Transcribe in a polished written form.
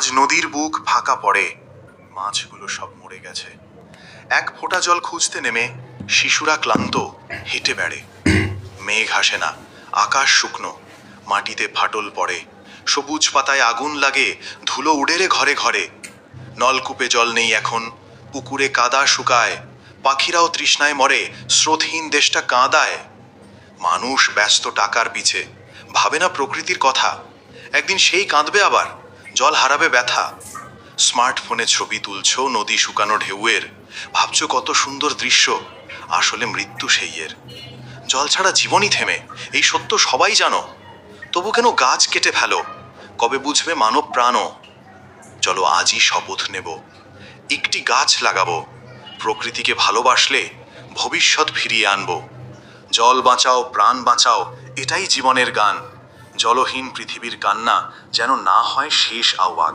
আজ নদীর বুক ফাঁকা পড়ে, মাছগুলো সব মরে গেছে। এক ফোঁটা জল খুঁজতে নেমে শিশুরা ক্লান্ত হেঁটে বেড়ে। মেঘ আসে না, আকাশ শুকনো, মাটিতে ফাটল পড়ে, সবুজ পাতায় আগুন লাগে, ধুলো উড়ে রে ঘরে ঘরে। নলকূপে জল নেই এখন, পুকুরে কাদা শুকায়, পাখিরাও তৃষ্ণায় মরে, স্রোতহীন দেশটা কাঁদায়। মানুষ ব্যস্ত টাকার পিছে, ভাবে না প্রকৃতির কথা। একদিন সেই কাঁদবে আবার, জল হারাবে ব্যথা। স্মার্টফোনে ছবি তুলছো নদী শুকানো ঢেউয়ের, ভাবছো কত সুন্দর দৃশ্য, আসলে মৃত্যু সেই এর। জল ছাড়া জীবনই থেমে, এই সত্য সবাই জানো, তবু কেন গাছ কেটে ফেলো? কবে বুঝবে মানব প্রাণও? চলো আজই শপথ নেব, একটি গাছ লাগাবো। প্রকৃতিকে ভালোবাসলে ভবিষ্যৎ ফিরিয়ে আনবো। জল বাঁচাও, প্রাণ বাঁচাও, এটাই জীবনের গান। জলহীন পৃথিবীর কান্না যেন না হয় শেষ আওয়াজ।